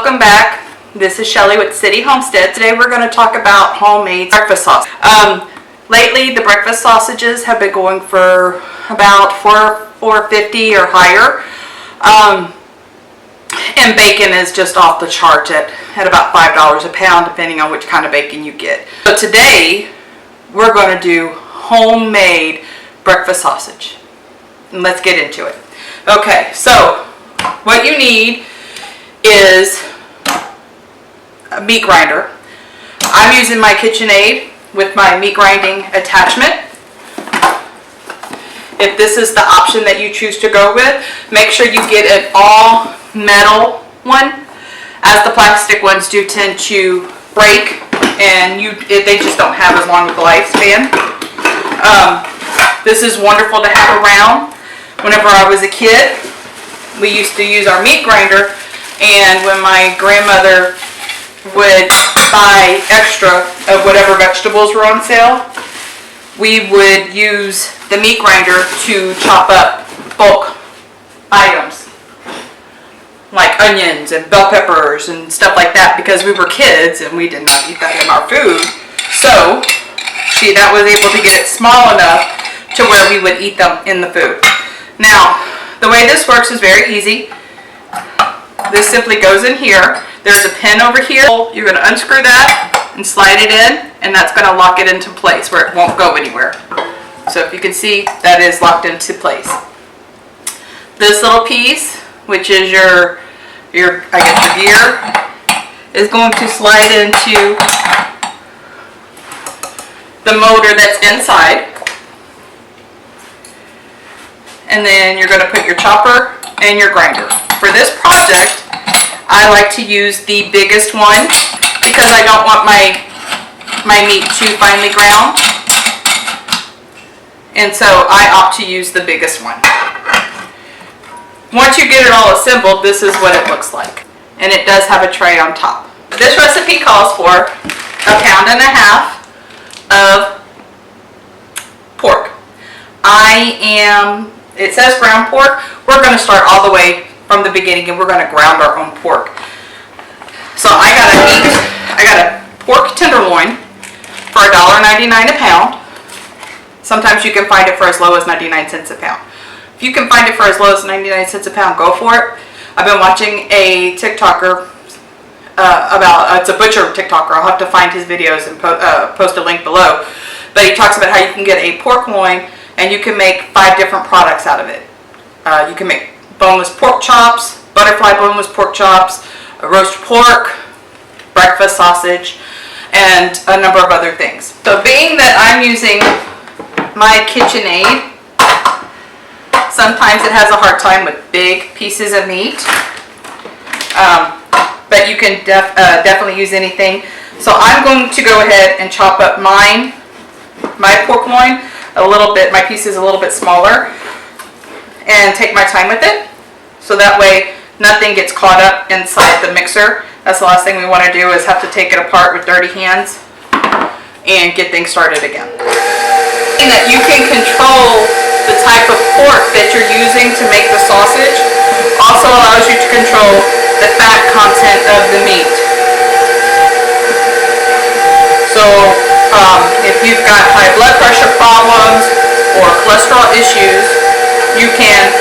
welcome back. This is Shelly with City Homestead. Today we're going to talk about homemade breakfast sausage. Lately the breakfast sausages have been going for about $4.50 or higher. And bacon is just off the charts at about $5 a pound, depending on which kind of bacon you get. So today we're going to do homemade breakfast sausage. And let's get into it. Okay, so what you need is a meat grinder. I'm using my Kitchenaid with my meat grinding attachment. If this is the option that you choose to go with, make sure you get an all metal one, as the plastic ones do tend to break and they just don't have as long of a lifespan. This is wonderful to have around. Whenever I was a kid, we used to use our meat grinder, and when my grandmother would buy extra of whatever vegetables were on sale, we would use the meat grinder to chop up bulk items like onions and bell peppers and stuff like that, because we were kids and we did not eat that in our food. So that was able to get it small enough to where we would eat them in the food. Now, the way this works is very easy. This simply goes in here. There's a pin over here. You're going to unscrew that and slide it in, and that's going to lock it into place where it won't go anywhere. So if you can see, that is locked into place. This little piece, which is your gear, is going to slide into the motor that's inside. And then you're going to put your chopper and your grinder. For this project, I like to use the biggest one because I don't want my meat too finely ground. And so I opt to use the biggest one. Once you get it all assembled, this is what it looks like. And it does have a tray on top. This recipe calls for 1.5 pounds of pork. It says ground pork. We're going to start all the way from the beginning and we're going to ground our own pork. So I got a pork tenderloin for $1.99 a pound. Sometimes you can find it for as low as 99 cents a pound. If you can find it for as low as 99 cents a pound, go for it. I've been watching a TikToker it's a butcher TikToker. I'll have to find his videos and post a link below. But he talks about how you can get a pork loin and you can make 5 different products out of it. You can make boneless pork chops, butterfly boneless pork chops, a roast pork, breakfast sausage, and a number of other things. So being that I'm using my Kitchenaid, sometimes it has a hard time with big pieces of meat. But you can definitely use anything. So I'm going to go ahead and chop up my pork loin a little bit, my piece is a little bit smaller, and take my time with it. So that way nothing gets caught up inside the mixer. That's the last thing we want to do, is have to take it apart with dirty hands and get things started again. And that you can control the type of pork that you're using to make the sausage also allows you to control the fat content of the meat. So if you've got high blood pressure problems or cholesterol issues, you can,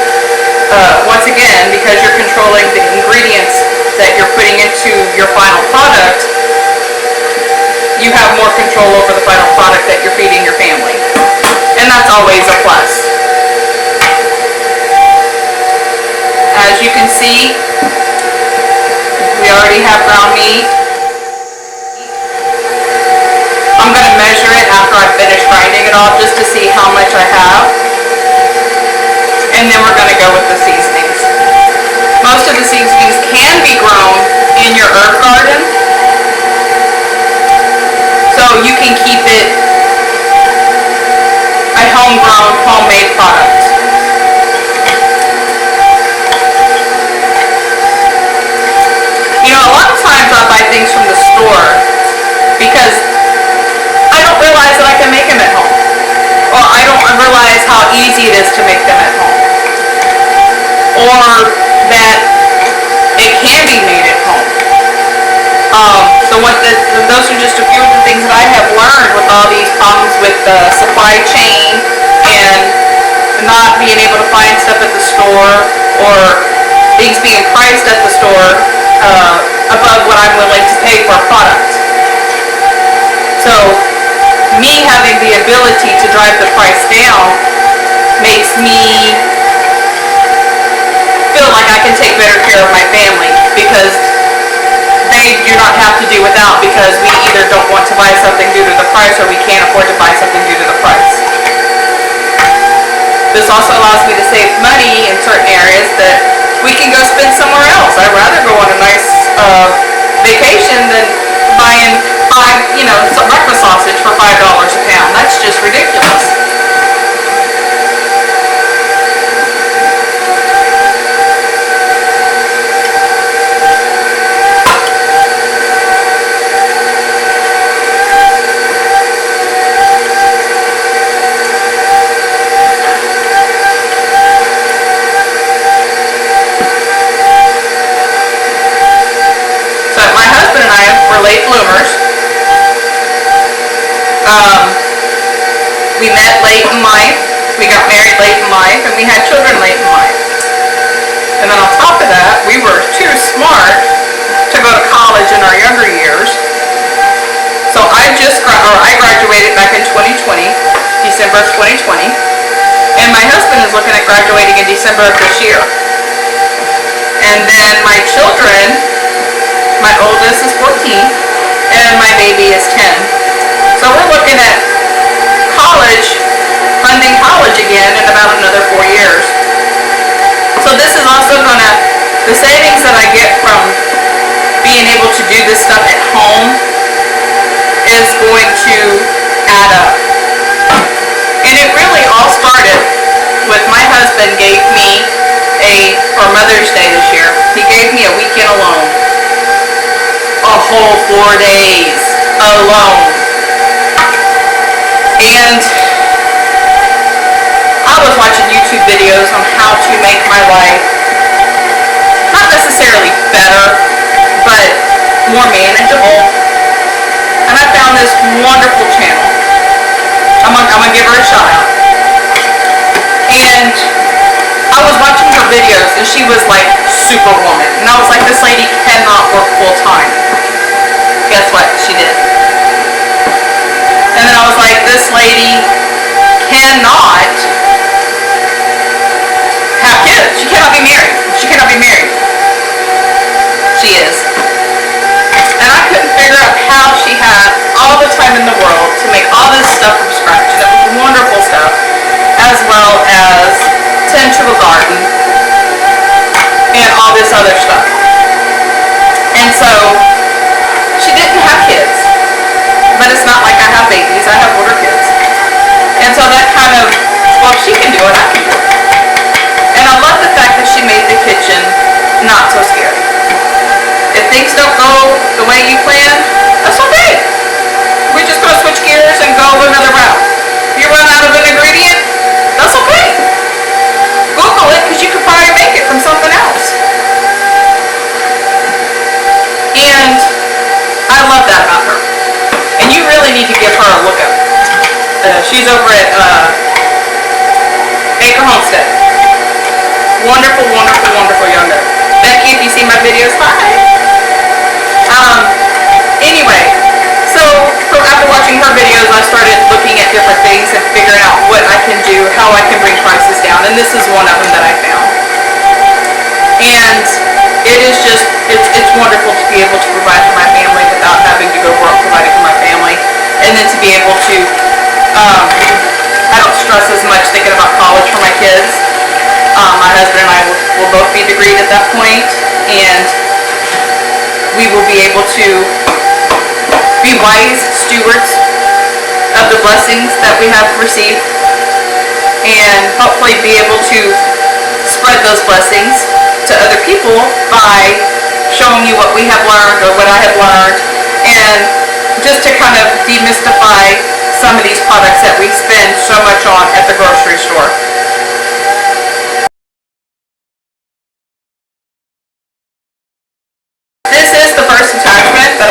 once again, because you're controlling the ingredients that you're putting into your final product, you have more control over the final product that you're feeding your family. And that's always a plus. As you can see, we already have ground meat. I'm going to measure it after I finish grinding it all just to see how much I have. And then we're going to go with the seasonings. Most of the seasonings can be grown in your herb garden, so you can keep it a homegrown, homemade product. You know, a lot of times I buy things from the store because I don't realize that I can make them at home. Or I don't realize how easy it is to make them at home. Or that it can be made at home. Those are just a few of the things that I have learned with all these problems with the supply chain and not being able to find stuff at the store, or things being priced at the store above what I'm willing to pay for a product. So me having the ability to drive the price down makes me feel like I can take better care of my family, because they do not have to do without, because we either don't want to buy something due to the price, or we can't afford to buy something due to the price. This also allows me to save money in certain areas that we can go spend somewhere else. I'd rather go on a nice vacation than buying some breakfast sausage for $5 a pound. That's just ridiculous. Late bloomers. We met late in life, we got married late in life, and we had children late in life. And then on top of that, we were too smart to go to college in our younger years. So I graduated back in 2020, December of 2020, and my husband is looking at graduating in December of this year. And then my children, my oldest is 14, and my baby is 10. So we're looking at funding college again in about another 4 years. So this is also the savings that I get from being able to do this stuff at home is going to add up. And it really all started with my husband gave me for Mother's Day this year, he gave me a weekend alone. A whole 4 days alone. And I was watching YouTube videos on how to make my life not necessarily better, but more manageable. And I found this wonderful channel. I'm gonna give her a shout out. And I was watching her videos, and she was like Superwoman. And I was like, this lady cannot work full time. Guess what? She did. And then I was like, this lady cannot have kids. She cannot be married. She cannot be married. She is. And I couldn't figure out how she had all the time in the world to make all this stuff from scratch. And it was wonderful stuff, as well as tend to a garden and all this other stuff. And so she didn't have kids, but it's not like I have babies. I have older kids. And so that kind of, well, if she can do it, I can do it. And I love the fact that she made the kitchen not so scary. If things don't go the way you plan, that's okay. We're just going to switch gears and go another route. If you run out of an ingredient, that's okay. Google it, because you could probably make it from something else. And I love that about her. And you really need to give her a look up. She's over at Homestead. Wonderful, wonderful, wonderful young lady. Becky, if you see my videos, hi. Anyway, so after watching her videos, I started looking at different things and figuring out what I can do, how I can bring prices down, and this is one of them that I found. And it is just, it's wonderful to be able to provide for my family without having to go work providing for my family, and then to be able to, I don't stress as much thinking about college for my kids. My husband and I will both be degreed at that point, and we will be able to be wise stewards of the blessings that we have received, and hopefully be able to spread those blessings to other people by showing you what we have learned or what I have learned, and just to kind of demystify some of these products that we spend so much on at the grocery store. This is the first attachment that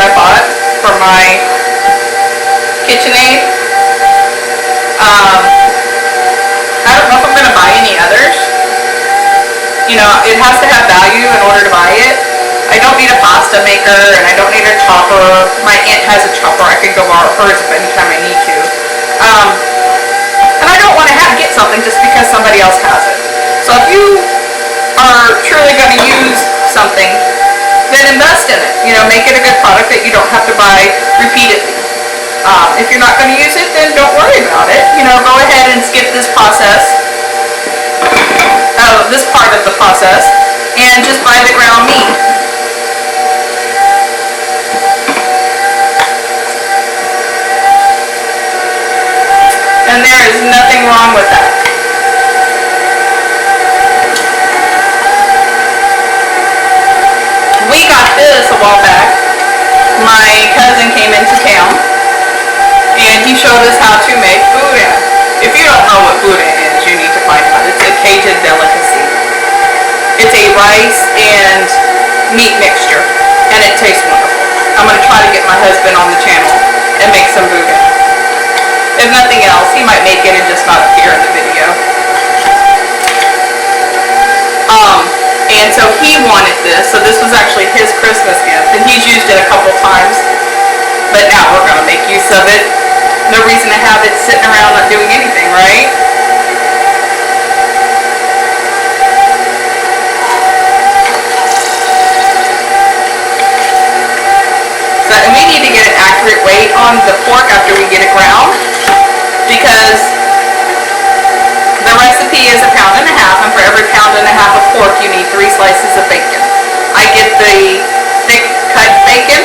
you know, it has to have value in order to buy it. I don't need a pasta maker, and I don't need a chopper. My aunt has a chopper. I could go borrow hers anytime I need to. And I don't want to get something just because somebody else has it. So if you are truly going to use something, then invest in it. You know, make it a good product that you don't have to buy repeatedly. If you're not going to use it, then don't worry about it. You know, go ahead and skip this process, this part of the process, and just buy the ground meat. And there is nothing wrong with that. We got this a while back. My cousin came into town and he showed us how to make boudin. If you don't know what boudin is, you need to find out. It's a Cajun delicacy. It's a rice and meat mixture, and it tastes wonderful. I'm going to try to get my husband on the channel and make some boudin. If nothing else, he might make it and just not appear in the video. And so he wanted this, so this was actually his Christmas gift, and he's used it a couple times, but now we're going to make use of it. No reason to have it sitting around not doing anything, right? So, and we need to get an accurate weight on the pork after we get it ground, because the recipe is 1.5 pounds, and for every 1.5 pounds of pork you need 3 slices of bacon. I get the thick cut bacon,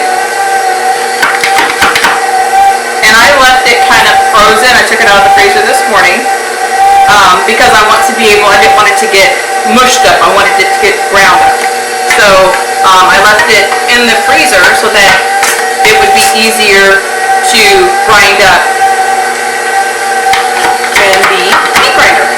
and I left it kind of frozen. I took it out of the freezer this morning because I didn't want it to get mushed up. I wanted it to get ground up. So I left it in the freezer so that it would be easier to grind up in the meat grinder.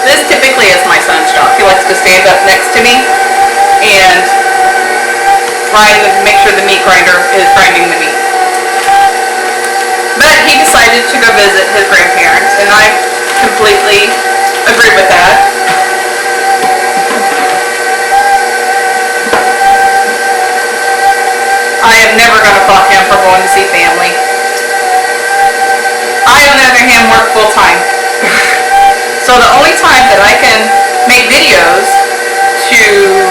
This typically is my son's job. He likes to stand up next to me and make sure the meat grinder is grinding the meat. But he decided to go visit his grandparents, and I completely agree with that. I am never going to fault him for going to see family. I, on the other hand, work full time. So the only time that I can make videos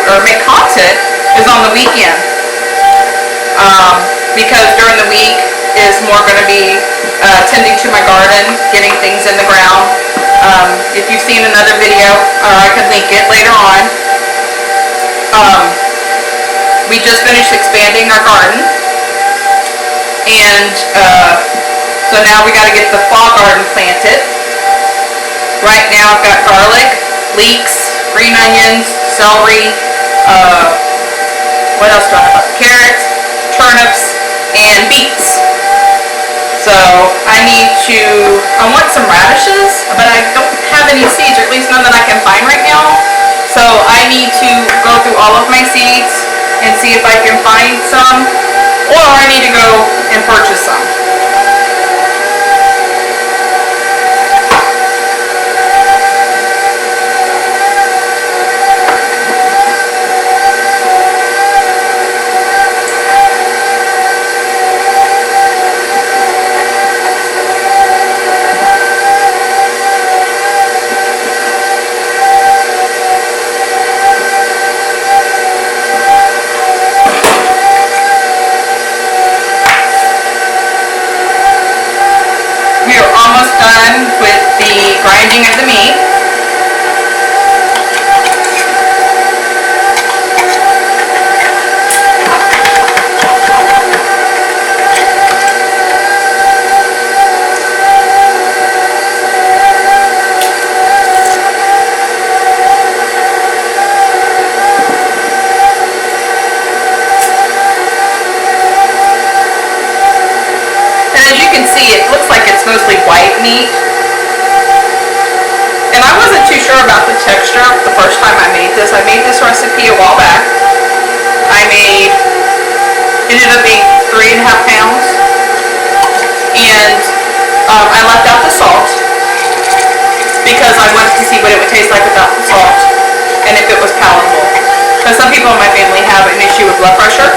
or make content is on the weekend. Because during the week is more going to be tending to my garden, getting things in the ground. If you've seen another video, or I could link it later on, we just finished expanding our garden, and so now we got to get the fall garden planted. Right now I've got garlic, leeks, green onions, celery, what else do I have? Carrots, turnips, and beets. So I want some radishes, but I don't have any seeds, or at least none that I can find right now. So I need to go through all of my seeds and see if I can find some, or I need to go and purchase some. get this. I made this recipe a while back. Ended up being 3.5 pounds. And I left out the salt because I wanted to see what it would taste like without the salt and if it was palatable. Because some people in my family have an issue with blood pressure,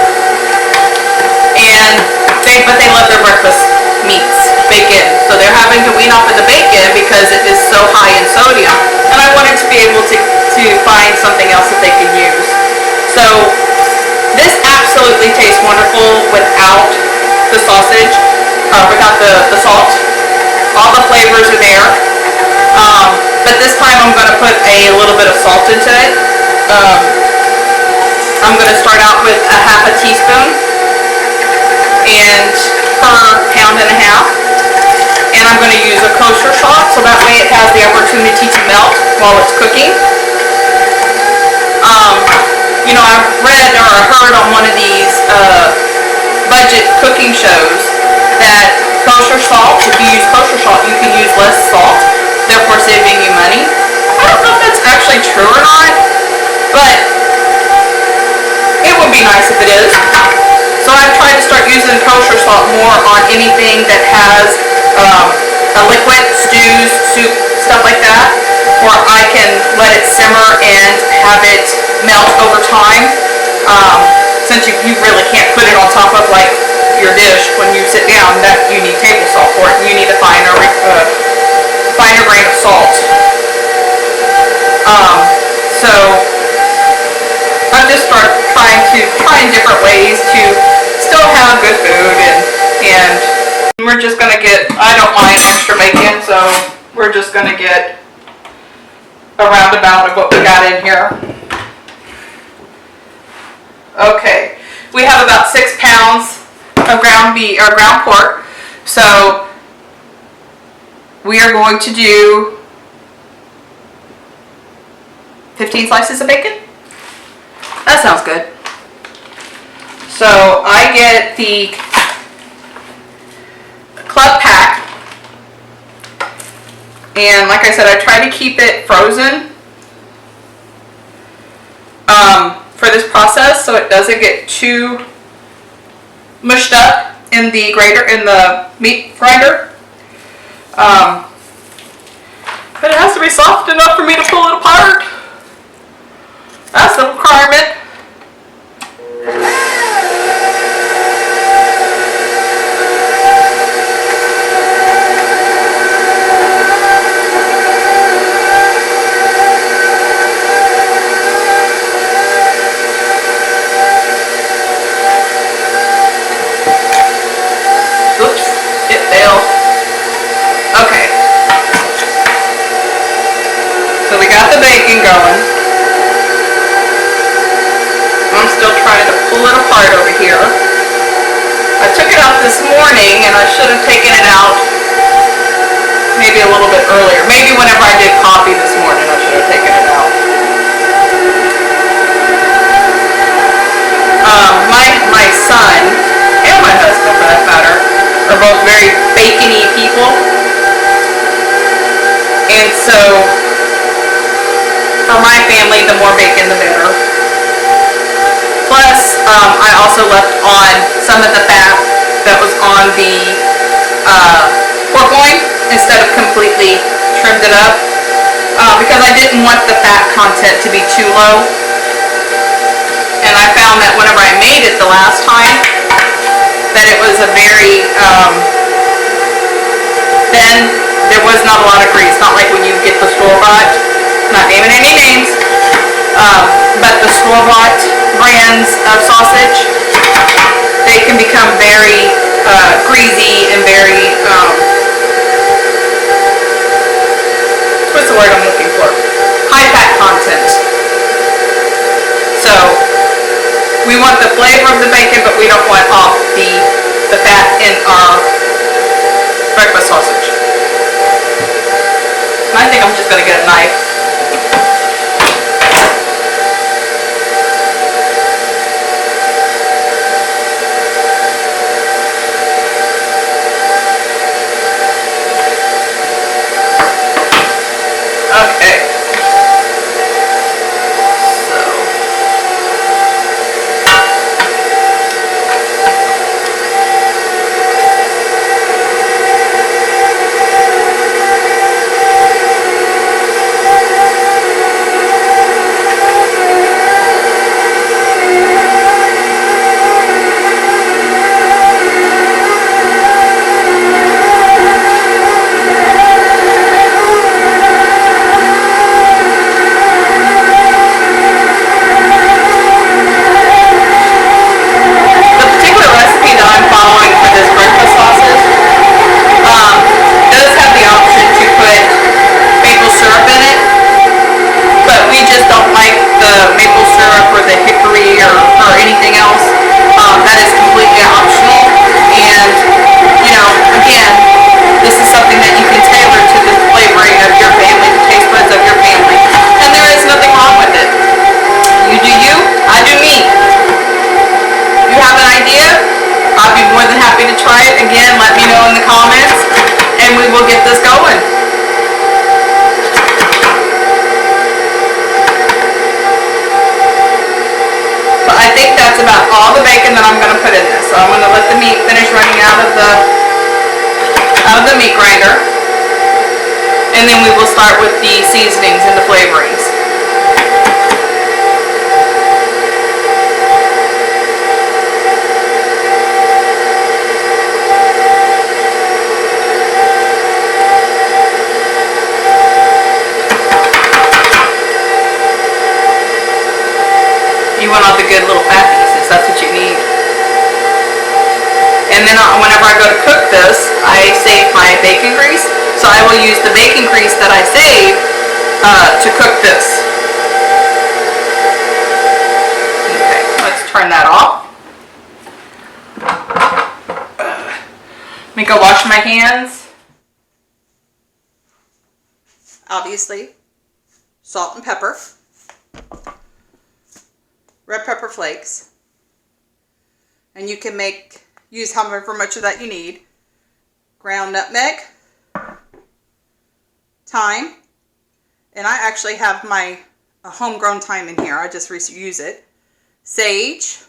but they love their breakfast meats, bacon. So they're having to wean off of the bacon because it is so high in sodium. And I wanted to be able to find something else that they could use. So this absolutely tastes wonderful without the sausage, without the salt. All the flavors are there. But this time I'm going to put a little bit of salt into it. I'm going to start out with a half a teaspoon and per pound and a half. And I'm going to use a kosher salt so that way it has the opportunity to melt while it's cooking. You know, I've read or heard on one of these budget cooking shows that kosher salt, if you use kosher salt, you can use less salt, therefore saving you money. I don't know if that's actually true or not, but it would be nice if it is. So I've tried to start using kosher salt more on anything that has a liquid, stews, soup, stuff like that, or I can let it simmer and have it melt over time. Since you really can't put it on top of like your dish when you sit down, that you need table salt for it. You need a finer grain of salt. So I'm just trying different ways to still have good food, and we're just gonna get, I don't mind extra bacon, so we're just gonna get a roundabout of what we got in here. Okay, we have about 6 pounds of ground beef or ground pork, so we are going to do 15 slices of bacon. That sounds good. So I get the club pack, and like I said, I try to keep it frozen for this process so it doesn't get too mushed up in the meat grinder. But it has to be soft enough for me to pull it apart. That's the requirement. Going. I'm still trying to pull it apart over here. I took it out this morning and I should have taken it out maybe a little bit earlier. Maybe whenever I did coffee this morning I should have taken it out. My son and my husband, for that matter, are both very bacony people, and so for my family, the more bacon, the better. Plus, I also left on some of the fat that was on the pork loin instead of completely trimmed it up because I didn't want the fat content to be too low. And I found that whenever I made it the last time, that it was a very thin. There was not a lot of grease, not like when you get the store-bought. Not naming any names, but the store-bought brands of sausage, they can become very greasy and very, what's the word I'm looking for? High fat content. So we want the flavor of the bacon, but we don't want off the fat in our breakfast sausage. And I think I'm just going to get a knife. the meat grinder, and then we will start with the seasonings and the flavorings. You want all the good little fat pieces, that's what you need. And then whenever I go to cook this, I save my bacon grease. So I will use the bacon grease that I save to cook this. Okay, let's turn that off. Let me go wash my hands. Obviously, salt and pepper. Red pepper flakes, and you can use however much of that you need. Ground nutmeg, thyme, and I actually have my homegrown thyme in here. I just use it. Sage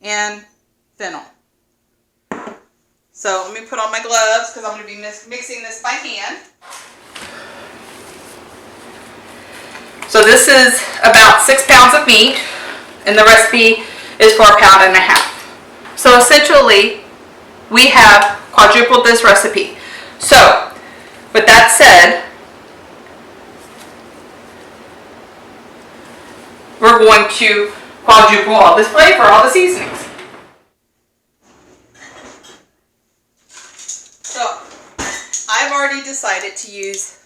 and fennel. So let me put on my gloves because I'm going to be mixing this by hand. So this is about 6 pounds of meat, and the recipe is for 1.5 pounds. So essentially, we have quadrupled this recipe. So, with that said, we're going to quadruple all this flavor, all the seasonings. So, I've already decided to use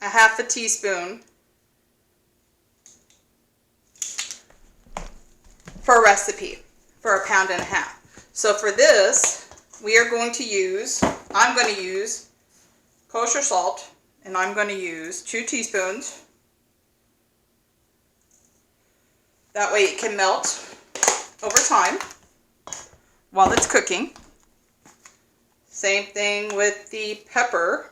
1/2 teaspoon for a recipe for 1.5 pounds. So for this, I'm going to use kosher salt, and I'm going to use 2 teaspoons. That way it can melt over time while it's cooking. Same thing with the pepper.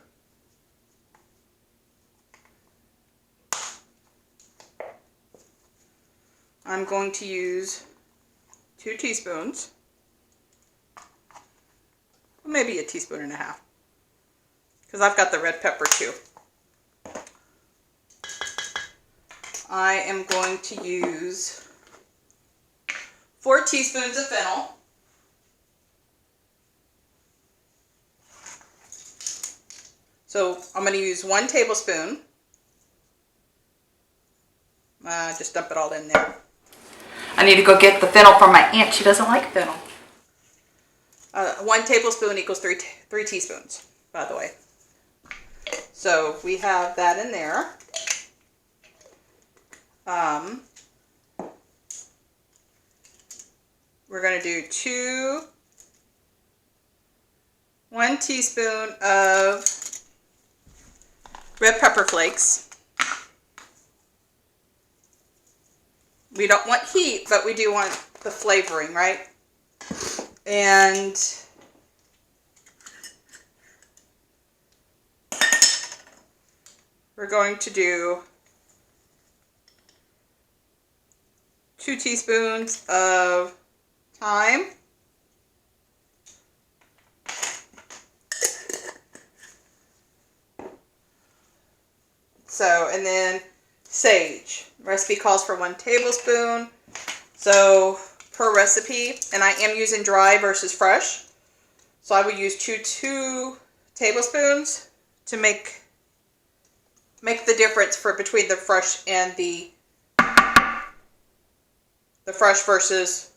I'm going to use 2 teaspoons, or maybe 1.5 teaspoons, because I've got the red pepper too. I am going to use 4 teaspoons of fennel, so I'm going to use 1 tablespoon. Just dump it all in there. I need to go get the fennel from my aunt. She doesn't like fennel. 1 tablespoon equals 3 teaspoons, by the way. So we have that in there. We're going to do 1 teaspoon of red pepper flakes. We don't want heat, but we do want the flavoring, right? And we're going to do 2 teaspoons of thyme. So, and then sage. Recipe calls for 1 tablespoon. So per recipe, and I am using dry versus fresh. So I will use 2 tablespoons to make the difference between the fresh and the fresh versus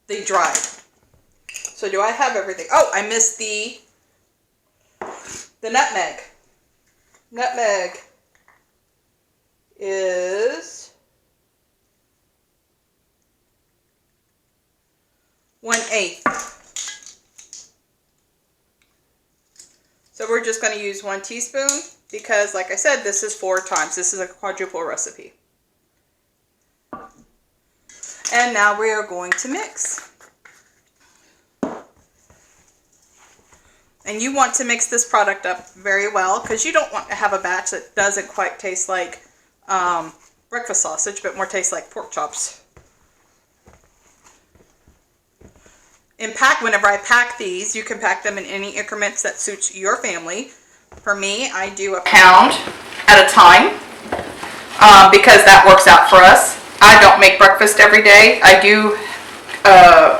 the dried. So do I have everything? Oh, I missed the nutmeg. Nutmeg is 1/8. So we're just going to use 1 teaspoon because, like I said, this is 4 times. This is a quadruple recipe. And now we are going to mix. And you want to mix this product up very well because you don't want to have a batch that doesn't quite taste like breakfast sausage, but more tastes like pork chops. whenever I pack these, you can pack them in any increments that suits your family. For me, I do a pound at a time because that works out for us. I don't make breakfast every day. I do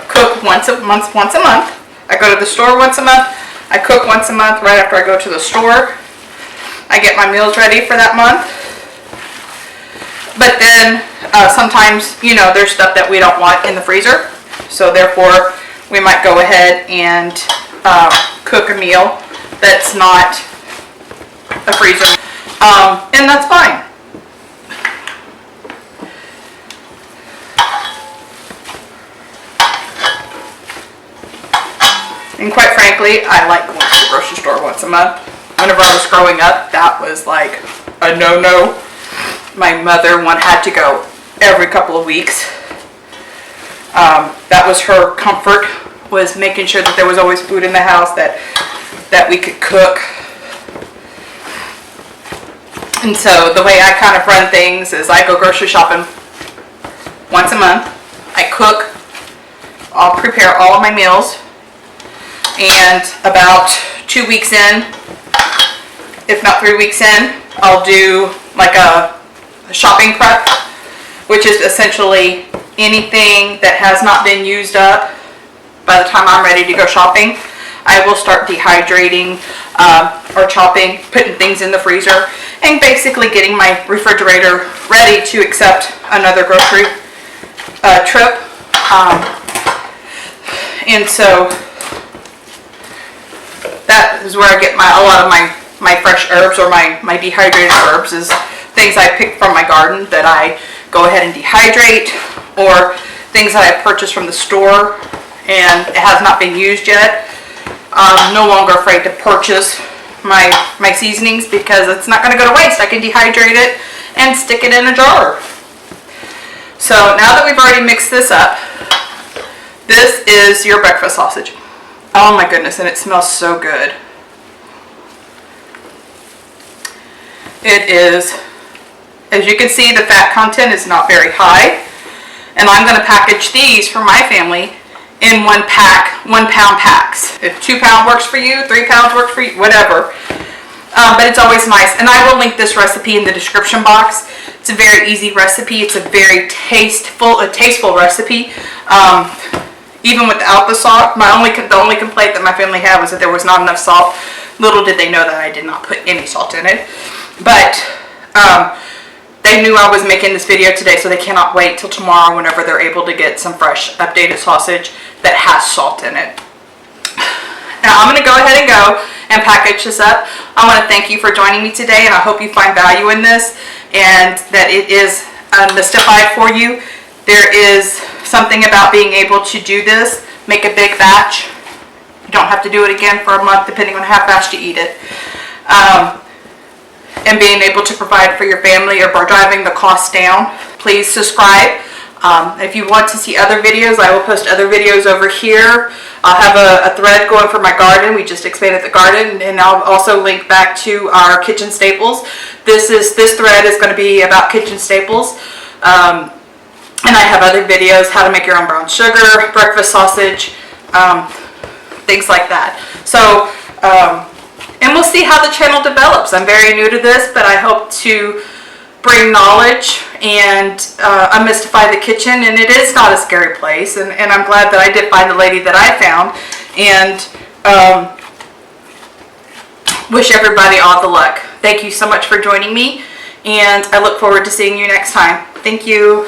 cook once a month. I go to the store once a month. I cook once a month right after I go to the store. I get my meals ready for that month. But then sometimes, you know, there's stuff that we don't want in the freezer. So therefore, we might go ahead and cook a meal that's not a freezer. And that's fine. And quite frankly, I like going to the grocery store once a month. Whenever I was growing up, that was like a no-no. My mother had to go every couple of weeks. That was her comfort, was making sure that there was always food in the house that we could cook. And so the way I kind of run things is I go grocery shopping once a month. I cook. I'll prepare all of my meals. And about 2 weeks in, if not 3 weeks in, I'll do like a shopping prep, which is essentially anything that has not been used up by the time I'm ready to go shopping. I will start dehydrating or chopping, putting things in the freezer, and basically getting my refrigerator ready to accept another grocery trip. And so that is where I get a lot of my fresh herbs, or my dehydrated herbs, is things I pick from my garden that I go ahead and dehydrate, or things that I purchased from the store and it has not been used yet. I'm no longer afraid to purchase my seasonings because it's not going to go to waste. I can dehydrate it and stick it in a jar. So now that we've already mixed this up, this is your breakfast sausage. Oh my goodness, and it smells so good. It is, as you can see, the fat content is not very high. And I'm going to package these for my family in 1 pound packs. If 2 pound works for you, 3 pounds works for you, whatever. But it's always nice. And I will link this recipe in the description box. It's a very easy recipe. It's a very tasteful recipe. Even without the salt, the only complaint that my family had was that there was not enough salt. Little did they know that I did not put any salt in it. But they knew I was making this video today, so they cannot wait till tomorrow whenever they're able to get some fresh, updated sausage that has salt in it. Now I'm going to go ahead and package this up. I want to thank you for joining me today, and I hope you find value in this and that it is mystified for you. There is something about being able to do this, make a big batch. You don't have to do it again for a month depending on how fast you eat it. And being able to provide for your family, or by driving the cost down. Please subscribe. If you want to see other videos, I will post other videos over here. I'll have a thread going for my garden. We just expanded the garden, and I'll also link back to our kitchen staples. This thread is going to be about kitchen staples. And I have other videos, how to make your own brown sugar, breakfast sausage, things like that. So, and we'll see how the channel develops. I'm very new to this, but I hope to bring knowledge and unmystify the kitchen. And it is not a scary place. And I'm glad that I did find the lady that I found. And wish everybody all the luck. Thank you so much for joining me. And I look forward to seeing you next time. Thank you.